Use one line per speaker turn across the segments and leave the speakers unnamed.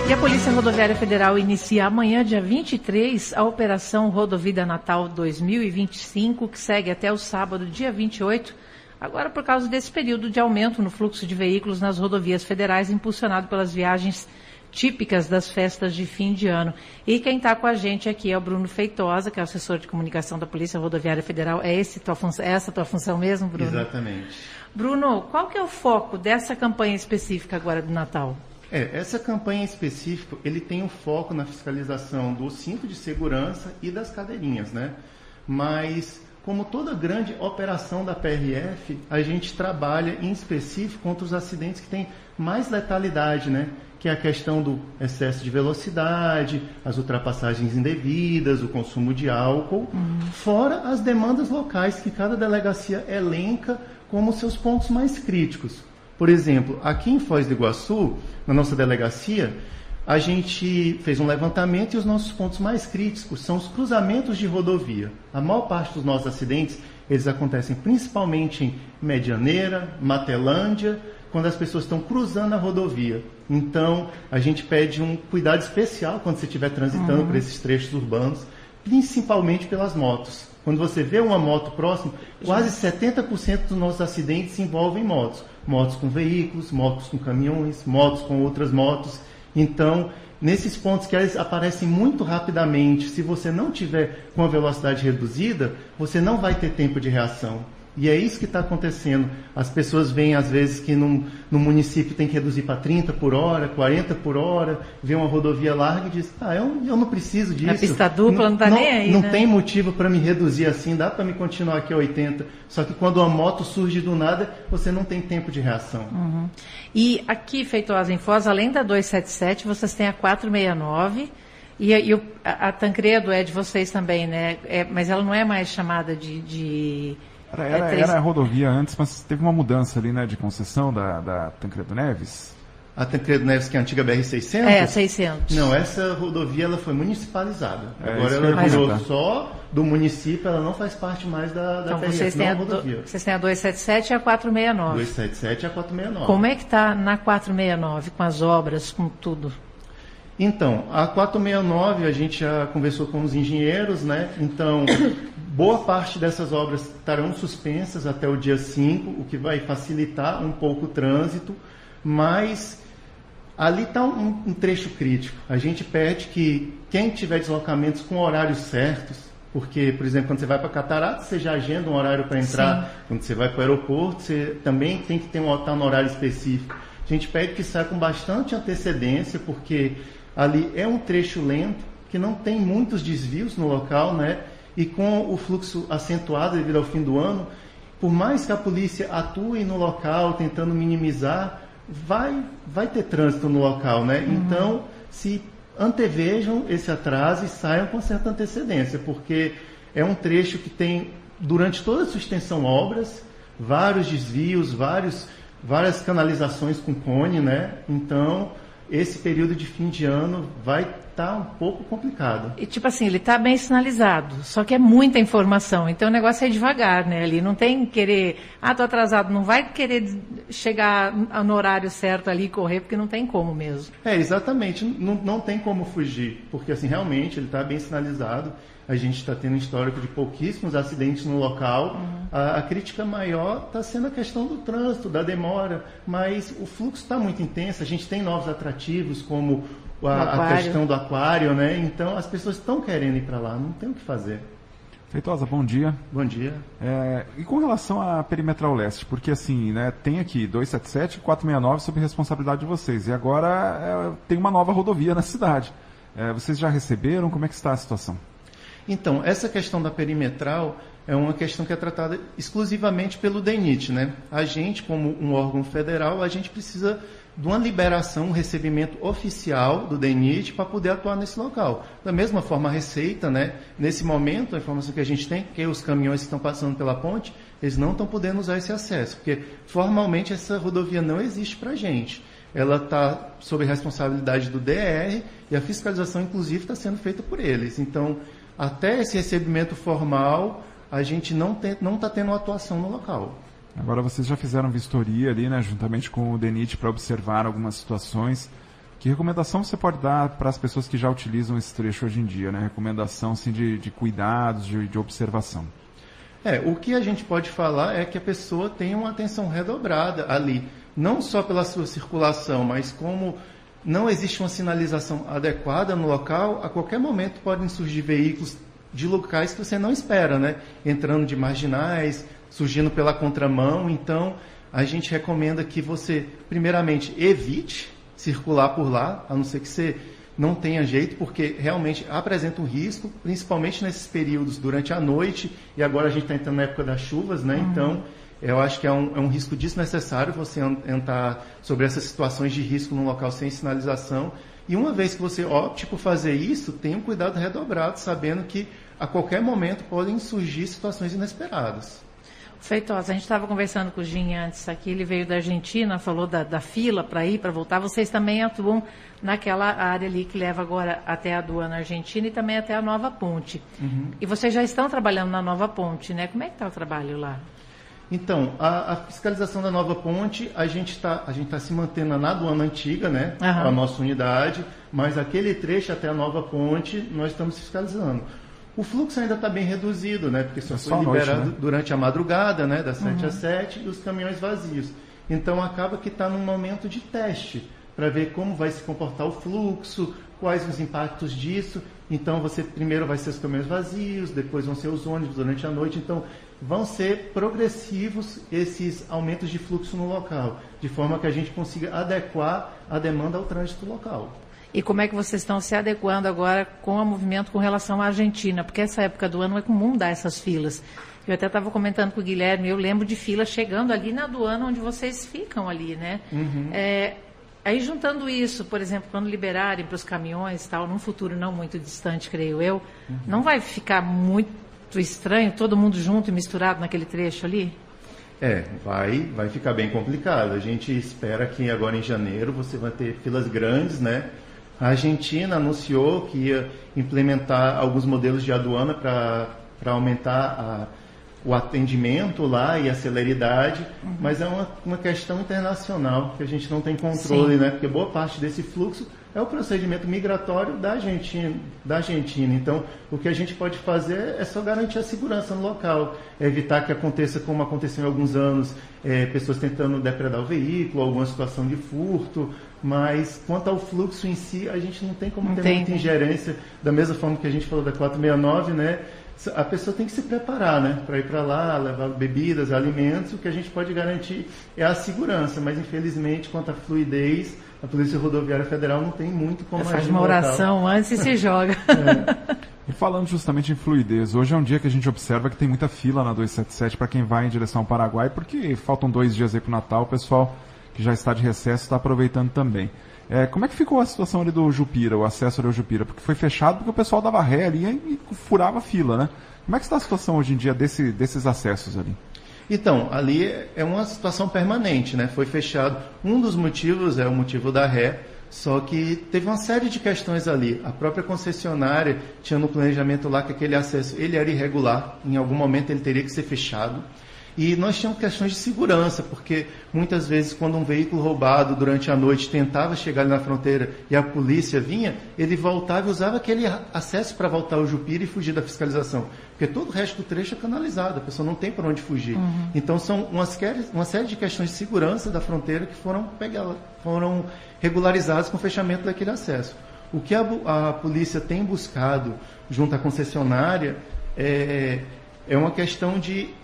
E a Polícia Rodoviária Federal inicia amanhã, dia 23, a Operação Rodovida Natal 2025, que segue até o sábado, dia 28, agora por causa desse período de aumento no fluxo de veículos nas rodovias federais, impulsionado pelas viagens típicas das festas de fim de ano. E quem está com a gente aqui é o Bruno Feitosa, que é o assessor de comunicação da Polícia Rodoviária Federal. É essa a tua função mesmo, Bruno?
Exatamente.
Bruno, qual que é o foco dessa campanha específica agora do Natal?
Essa campanha específica, ele tem um foco na fiscalização do cinto de segurança e das cadeirinhas, né? Mas, como toda grande operação da PRF, a gente trabalha em específico contra os acidentes que têm mais letalidade, né? Que é a questão do excesso de velocidade, as ultrapassagens indevidas, o consumo de álcool, fora as demandas locais que cada delegacia elenca como seus pontos mais críticos. Por exemplo, aqui em Foz do Iguaçu, na nossa delegacia, a gente fez um levantamento e os nossos pontos mais críticos são os cruzamentos de rodovia. A maior parte dos nossos acidentes, eles acontecem principalmente em Medianeira, Matelândia, quando as pessoas estão cruzando a rodovia. Então, a gente pede um cuidado especial quando você estiver transitando por esses trechos urbanos, principalmente pelas motos. Quando você vê uma moto próxima, quase 70% dos nossos acidentes se envolvem motos. Motos com veículos, motos com caminhões, motos com outras motos. Então, nesses pontos que eles aparecem muito rapidamente, se você não tiver com a velocidade reduzida, você não vai ter tempo de reação. E é isso que está acontecendo. As pessoas veem, às vezes, que no município tem que reduzir para 30 por hora, 40 por hora, vê uma rodovia larga e diz, eu não preciso disso.
A pista dupla não está nem aí,
Não
né?
tem motivo para me reduzir assim, dá para me continuar aqui a 80. Só que quando uma moto surge do nada, você não tem tempo de reação.
E aqui, Feitosa, em Foz, além da 277, vocês têm a 469... E a Tancredo é de vocês também, né? Mas ela não é mais chamada de
Era a rodovia antes, mas teve uma mudança ali, né, de concessão da Tancredo Neves.
A Tancredo Neves, que é a antiga BR-600?
600.
Não, essa rodovia ela foi municipalizada.
isso
Agora
que eu
ela
ia
virou
perguntar.
só do município, ela não faz parte mais da
Então,
PRF,
vocês têm,
rodovia.
vocês têm a 277 e a 469.
277 e a 469.
Como é que está na 469, com as obras, com tudo?
Então, a 469 a gente já conversou com os engenheiros, né? Então, boa parte dessas obras estarão suspensas até o dia 5, o que vai facilitar um pouco o trânsito, mas ali está um trecho crítico. A gente pede que quem tiver deslocamentos com horários certos, porque, por exemplo, quando você vai para Cataratas, você já agenda um horário para entrar. Sim. Quando você vai para o aeroporto, você também tem que ter estar no horário específico. A gente pede que saia com bastante antecedência, porque ali é um trecho lento, que não tem muitos desvios no local, né? E com o fluxo acentuado devido ao fim do ano, por mais que a polícia atue no local, tentando minimizar, vai ter trânsito no local, né? Então, se antevejam esse atraso e saiam com certa antecedência, porque é um trecho que tem, durante toda a sua extensão, obras, vários desvios, várias canalizações com cone, né? Então, esse período de fim de ano vai estar um pouco complicado.
E tipo assim, ele está bem sinalizado, só que é muita informação, então o negócio é devagar, né? Ali não tem querer, tô atrasado, não vai querer chegar no horário certo ali e correr, porque não tem como mesmo.
Exatamente, não tem como fugir, porque assim, realmente ele está bem sinalizado, a gente está tendo um histórico de pouquíssimos acidentes no local. A crítica maior está sendo a questão do trânsito, da demora, mas o fluxo está muito intenso, a gente tem novos atrativos, como a questão do aquário, né? Então as pessoas estão querendo ir para lá, não tem o que fazer.
Feitosa, bom dia.
Bom dia.
E com relação à Perimetral Leste, porque assim, né, tem aqui 277 e 469 sob responsabilidade de vocês, e agora tem uma nova rodovia na cidade. Vocês já receberam? Como é que está a situação?
Então, essa questão da perimetral é uma questão que é tratada exclusivamente pelo DENIT, né? A gente, como um órgão federal, a gente precisa de uma liberação, um recebimento oficial do DENIT para poder atuar nesse local. Da mesma forma, a Receita, né? Nesse momento, a informação que a gente tem, que os caminhões que estão passando pela ponte, eles não estão podendo usar esse acesso, porque formalmente essa rodovia não existe para a gente. Ela está sob responsabilidade do DR e a fiscalização, inclusive, está sendo feita por eles. Então, até esse recebimento formal, a gente não está tendo atuação no local.
Agora vocês já fizeram vistoria ali, né, juntamente com o DENIT, para observar algumas situações. Que recomendação você pode dar para as pessoas que já utilizam esse trecho hoje em dia, né? Recomendação assim, de cuidados, de observação.
O que a gente pode falar é que a pessoa tenha uma atenção redobrada ali, não só pela sua circulação, mas como não existe uma sinalização adequada no local, a qualquer momento podem surgir veículos de locais que você não espera, né? Entrando de marginais, surgindo pela contramão. Então, a gente recomenda que você, primeiramente, evite circular por lá, a não ser que você não tenha jeito, porque realmente apresenta um risco, principalmente nesses períodos durante a noite, e agora a gente está entrando na época das chuvas, né? Então, eu acho que é um risco desnecessário você entrar sobre essas situações de risco num local sem sinalização. E uma vez que você opte por fazer isso, tenha um cuidado redobrado, sabendo que a qualquer momento podem surgir situações inesperadas.
Feitosa, a gente estava conversando com o Ginha antes aqui, ele veio da Argentina, falou da fila para ir, para voltar. Vocês também atuam naquela área ali que leva agora até a aduana argentina e também até a Nova Ponte. E vocês já estão trabalhando na Nova Ponte, né? Como é que está o trabalho lá?
Então, a fiscalização da Nova Ponte, a gente tá se mantendo na aduana antiga, né? A nossa unidade, mas aquele trecho até a Nova Ponte, nós estamos fiscalizando. O fluxo ainda está bem reduzido, né? Porque só foi liberado noite, né? Durante a madrugada, né? Das 7 às 7, e os caminhões vazios. Então, acaba que está num momento de teste, para ver como vai se comportar o fluxo, quais os impactos disso. Então, primeiro vai ser os caminhões vazios, depois vão ser os ônibus durante a noite. Então, vão ser progressivos esses aumentos de fluxo no local, de forma que a gente consiga adequar a demanda ao trânsito local.
E como é que vocês estão se adequando agora com o movimento com relação à Argentina? Porque essa época do ano é comum dar essas filas. Eu até estava comentando com o Guilherme, eu lembro de fila chegando ali na aduana onde vocês ficam ali, né? Aí juntando isso, por exemplo, quando liberarem para os caminhões, tal, num futuro não muito distante, creio eu, não vai ficar muito estranho todo mundo junto e misturado naquele trecho ali?
Vai ficar bem complicado. A gente espera que agora em janeiro você vai ter filas grandes, né? A Argentina anunciou que ia implementar alguns modelos de aduana para aumentar o atendimento lá e a celeridade, mas é uma questão internacional que a gente não tem controle, né? Porque boa parte desse fluxo é o procedimento migratório da Argentina. Então, o que a gente pode fazer é só garantir a segurança no local, evitar que aconteça como aconteceu em alguns anos, pessoas tentando depredar o veículo, alguma situação de furto, mas quanto ao fluxo em si, a gente não tem como ter muita ingerência, da mesma forma que a gente falou da 469, né? A pessoa tem que se preparar, né, para ir para lá, levar bebidas, alimentos. O que a gente pode garantir é a segurança, mas infelizmente, quanto à fluidez, a Polícia Rodoviária Federal não tem muito como agir.
Faz uma oração antes e se joga.
E falando justamente em fluidez, hoje é um dia que a gente observa que tem muita fila na 277 para quem vai em direção ao Paraguai, porque faltam 2 dias aí para o Natal, o pessoal que já está de recesso está aproveitando também. Como é que ficou a situação ali do Jupira, o acesso ali ao Jupira? Porque foi fechado porque o pessoal dava ré ali e furava a fila, né? Como é que está a situação hoje em dia desses acessos ali?
Então, ali é uma situação permanente, né? Foi fechado. Um dos motivos é o motivo da ré, só que teve uma série de questões ali. A própria concessionária tinha no planejamento lá que aquele acesso ele era irregular, em algum momento ele teria que ser fechado. E nós tínhamos questões de segurança, porque muitas vezes quando um veículo roubado durante a noite tentava chegar ali na fronteira e a polícia vinha, ele voltava e usava aquele acesso para voltar ao Jupira e fugir da fiscalização. Porque todo o resto do trecho é canalizado, a pessoa não tem para onde fugir. Então são uma série de questões de segurança da fronteira que foram regularizadas com o fechamento daquele acesso. O que a polícia tem buscado junto à concessionária é uma questão de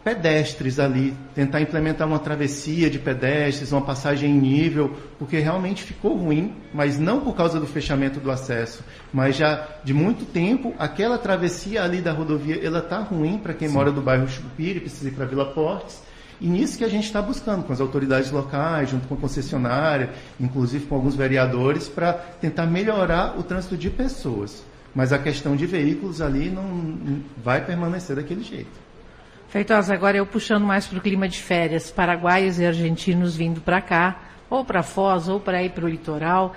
pedestres ali, tentar implementar uma travessia de pedestres, uma passagem em nível, porque realmente ficou ruim, mas não por causa do fechamento do acesso, mas já de muito tempo, aquela travessia ali da rodovia, ela está ruim para quem mora do bairro Jupira e precisa ir para Vila Portes, e nisso que a gente está buscando com as autoridades locais, junto com a concessionária, inclusive com alguns vereadores, para tentar melhorar o trânsito de pessoas. Mas a questão de veículos ali não vai permanecer daquele jeito.
Feitosa, agora eu puxando mais para o clima de férias, paraguaios e argentinos vindo para cá, ou para Foz, ou para ir para o litoral.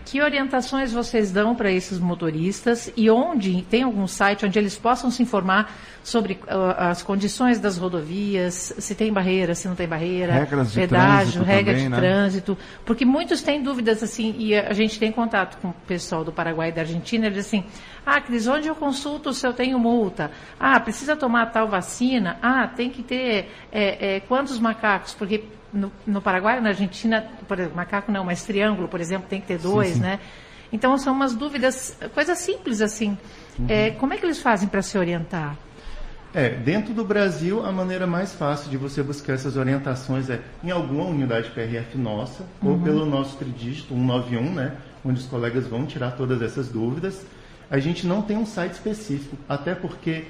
Que orientações vocês dão para esses motoristas e onde tem algum site onde eles possam se informar sobre as condições das rodovias, se tem barreira, se não tem barreira,
regras de
pedágio,
trânsito
regra
também,
de
né?
trânsito, porque muitos têm dúvidas assim, e a gente tem contato com o pessoal do Paraguai e da Argentina, eles dizem assim, Cris, onde eu consulto se eu tenho multa? Precisa tomar tal vacina? Tem que ter quantos macacos? Porque no Paraguai, na Argentina, por exemplo, macaco não, mas triângulo, por exemplo, tem que ter 2,
sim.
né? Então, são umas dúvidas, coisas simples assim. Como é que eles fazem para se orientar?
Dentro do Brasil, a maneira mais fácil de você buscar essas orientações é em alguma unidade PRF nossa, ou pelo nosso tridígito 191, né? Onde os colegas vão tirar todas essas dúvidas. A gente não tem um site específico, até porque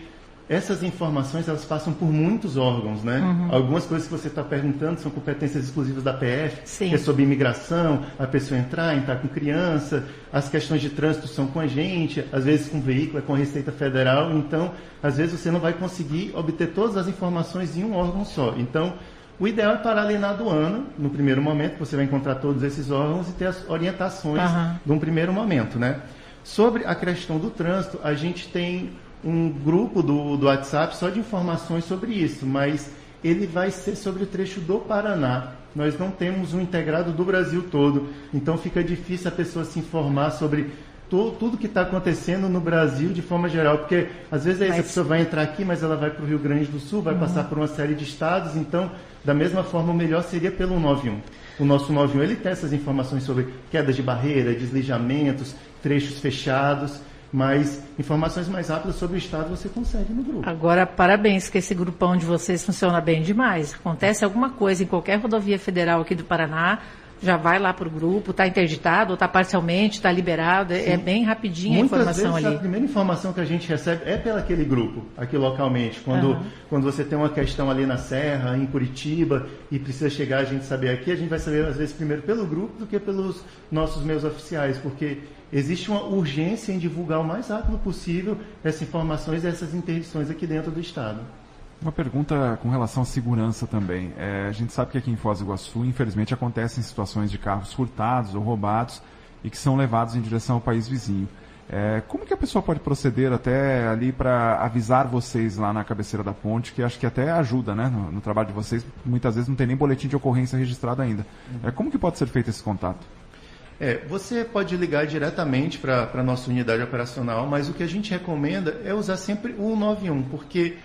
essas informações elas passam por muitos órgãos, né? Algumas coisas que você está perguntando são competências exclusivas da PF,
Sim.
que é sobre imigração, a pessoa entrar com criança, as questões de trânsito são com a gente, às vezes com veículo, com a Receita Federal, então, às vezes você não vai conseguir obter todas as informações em um órgão só. Então, o ideal é parar ali na aduana, no primeiro momento, você vai encontrar todos esses órgãos e ter as orientações de um primeiro momento, né? Sobre a questão do trânsito, a gente tem um grupo do WhatsApp só de informações sobre isso, mas ele vai ser sobre o trecho do Paraná. Nós não temos um integrado do Brasil todo, então fica difícil a pessoa se informar sobre tudo que está acontecendo no Brasil de forma geral, porque às vezes a pessoa vai entrar aqui, mas ela vai para o Rio Grande do Sul, vai passar por uma série de estados, então, da mesma forma, o melhor seria pelo 91. O nosso 91, ele tem essas informações sobre quedas de barreira, deslizamentos, trechos fechados, mas informações mais rápidas sobre o estado você consegue no grupo.
Agora, parabéns, que esse grupão de vocês funciona bem demais. Acontece alguma coisa em qualquer rodovia federal aqui do Paraná, já vai lá para o grupo, está interditado, ou está parcialmente, está liberado, é bem rapidinho a informação
vezes,
ali.
A primeira informação que a gente recebe é pelo aquele grupo, aqui localmente. Quando você tem uma questão ali na Serra, em Curitiba, e precisa chegar a gente saber aqui, a gente vai saber às vezes primeiro pelo grupo do que pelos nossos meios oficiais, porque existe uma urgência em divulgar o mais rápido possível essas informações e essas interdições aqui dentro do estado.
Uma pergunta com relação à segurança também. A gente sabe que aqui em Foz do Iguaçu, infelizmente, acontecem situações de carros furtados ou roubados e que são levados em direção ao país vizinho. Como que a pessoa pode proceder até ali para avisar vocês lá na cabeceira da ponte, que acho que até ajuda, né, no trabalho de vocês? Muitas vezes não tem nem boletim de ocorrência registrado ainda. Como que pode ser feito esse contato?
Você pode ligar diretamente para a nossa unidade operacional, mas o que a gente recomenda é usar sempre o 191, porque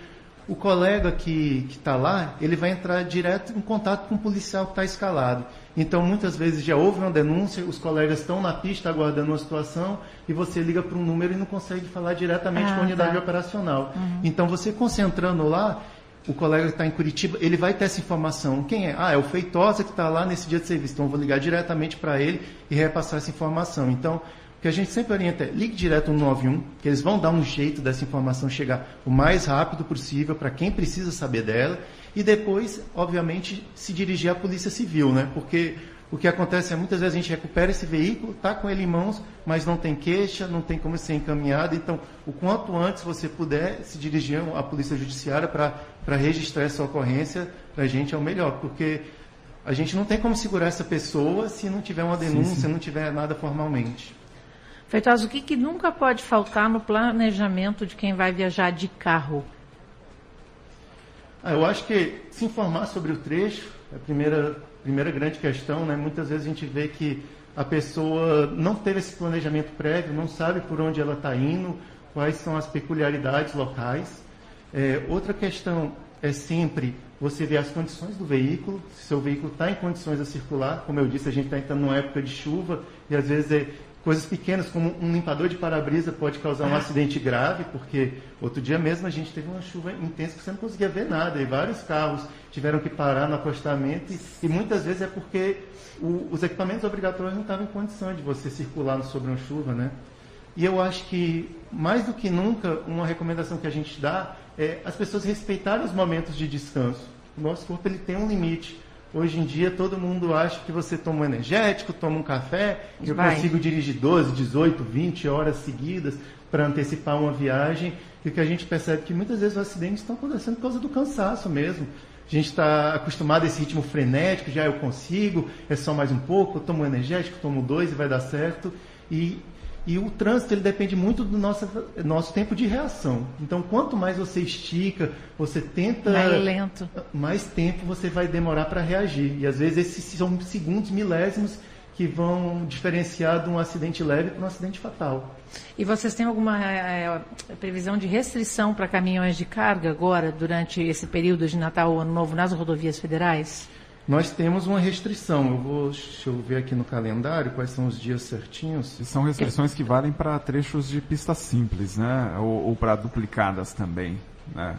o colega que está lá, ele vai entrar direto em contato com o policial que está escalado. Então, muitas vezes já houve uma denúncia, os colegas estão na pista aguardando uma situação e você liga para um número e não consegue falar diretamente com a unidade operacional. Então, você concentrando lá, o colega que está em Curitiba, ele vai ter essa informação. Quem é? É o Feitosa que está lá nesse dia de serviço. Então, eu vou ligar diretamente para ele e repassar essa informação. Então, o que a gente sempre orienta é ligue direto no 91, que eles vão dar um jeito dessa informação chegar o mais rápido possível para quem precisa saber dela e depois, obviamente, se dirigir à Polícia Civil, né? Porque o que acontece é muitas vezes a gente recupera esse veículo, está com ele em mãos, mas não tem queixa, não tem como ser encaminhado. Então, o quanto antes você puder se dirigir à Polícia Judiciária para registrar essa ocorrência, para a gente é o melhor, porque a gente não tem como segurar essa pessoa se não tiver uma denúncia, se não tiver nada formalmente.
Feitosa, o que nunca pode faltar no planejamento de quem vai viajar de carro?
Eu acho que se informar sobre o trecho é a primeira grande questão, né? Muitas vezes a gente vê que a pessoa não teve esse planejamento prévio, não sabe por onde ela está indo, quais são as peculiaridades locais. Outra questão é sempre você ver as condições do veículo, se seu veículo está em condições a circular. Como eu disse, a gente está entrando numa época de chuva e às vezes coisas pequenas como um limpador de para-brisa pode causar um acidente grave, porque outro dia mesmo a gente teve uma chuva intensa que você não conseguia ver nada e vários carros tiveram que parar no acostamento e muitas vezes é porque os equipamentos obrigatórios não estavam em condição de você circular sobre uma chuva, né? E eu acho que, mais do que nunca, uma recomendação que a gente dá é as pessoas respeitarem os momentos de descanso. O nosso corpo ele tem um limite. Hoje em dia, todo mundo acha que você toma um energético, toma um café, eu consigo dirigir 12, 18, 20 horas seguidas para antecipar uma viagem. E o que a gente percebe é que muitos vezes os acidentes estão acontecendo por causa do cansaço mesmo. A gente está acostumado a esse ritmo frenético, já eu consigo, é só mais um pouco, eu tomo um energético, tomo 2 e vai dar certo. E o trânsito ele depende muito do nosso tempo de reação. Então, quanto mais você estica, você tenta...
Mais lento.
Mais tempo você vai demorar para reagir. E às vezes esses são segundos, milésimos, que vão diferenciar de um acidente leve para um acidente fatal.
E vocês têm alguma previsão de restrição para caminhões de carga agora, durante esse período de Natal ou Ano Novo, nas rodovias federais?
Nós temos uma restrição. Deixa eu ver aqui no calendário quais são os dias certinhos.
E são restrições que valem para trechos de pista simples, né? Ou para duplicadas também, né?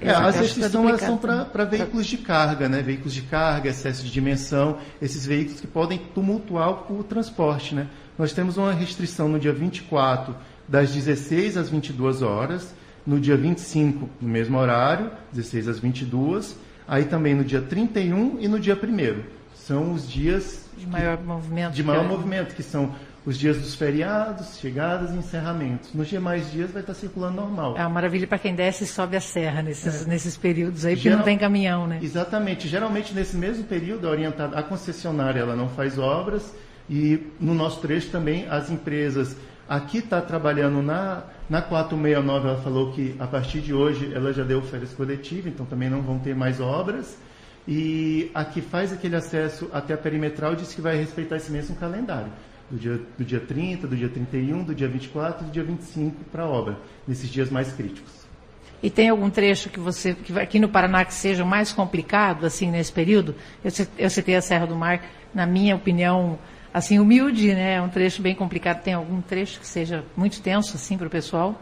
As restrições são para veículos de carga, né? Veículos de carga, excesso de dimensão, esses veículos que podem tumultuar o transporte, né? Nós temos uma restrição no dia 24, das 16 às 22 horas, no dia 25, no mesmo horário, 16 às 22, aí também no dia 31 e no dia 1º. São os dias
de maior movimento.
De maior movimento, que são os dias dos feriados, chegadas e encerramentos. Nos demais dias vai estar circulando normal.
É uma maravilha para quem desce e sobe a serra nesses períodos aí, porque não tem caminhão, né?
Exatamente. Geralmente, nesse mesmo período, a concessionária ela não faz obras e no nosso trecho também as empresas... Aqui está trabalhando na 469, ela falou que a partir de hoje ela já deu férias coletivas, então também não vão ter mais obras. E a que faz aquele acesso até a perimetral disse que vai respeitar esse mesmo calendário. Do dia 30, do dia 31, do dia 24 e do dia 25 para a obra, nesses dias mais críticos.
E tem algum trecho que aqui no Paraná que seja mais complicado, assim, nesse período? Eu citei a Serra do Mar, na minha opinião, assim, humilde, né? É um trecho bem complicado. Tem algum trecho que seja muito tenso, assim, para o pessoal?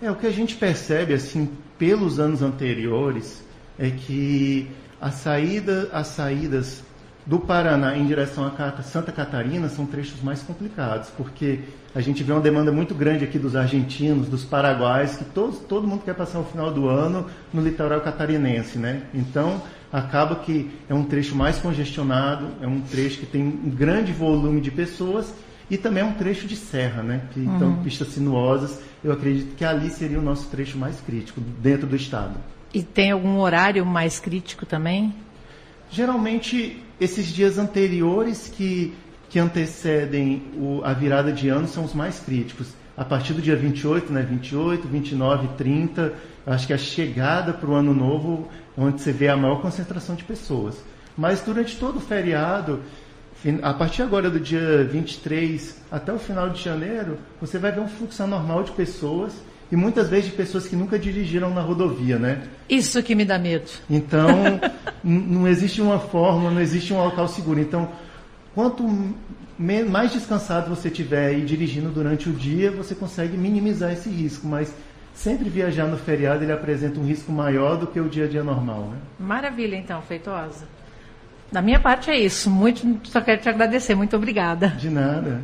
O que a gente percebe, assim, pelos anos anteriores, é que as saídas do Paraná em direção a Santa Catarina são trechos mais complicados, porque a gente vê uma demanda muito grande aqui dos argentinos, dos paraguaios, que todo mundo quer passar o final do ano no litoral catarinense, né? Então, acaba que é um trecho mais congestionado, é um trecho que tem um grande volume de pessoas e também é um trecho de serra, né? Então, pistas sinuosas, eu acredito que ali seria o nosso trecho mais crítico dentro do estado.
E tem algum horário mais crítico também?
Geralmente, esses dias anteriores que antecedem a virada de ano são os mais críticos. A partir do dia 28, né? 28, 29, 30, acho que a chegada para o ano novo, onde você vê a maior concentração de pessoas. Mas durante todo o feriado, a partir agora do dia 23 até o final de janeiro, você vai ver um fluxo anormal de pessoas, e muitas vezes de pessoas que nunca dirigiram na rodovia, né?
Isso que me dá medo.
Então, não existe uma fórmula, não existe um local seguro. Então, quanto mais descansado você estiver aí dirigindo durante o dia, você consegue minimizar esse risco. Mas sempre viajar no feriado, ele apresenta um risco maior do que o dia a dia normal, né?
Maravilha, então, Feitosa. Da minha parte é isso. Só quero te agradecer. Muito obrigada.
De nada.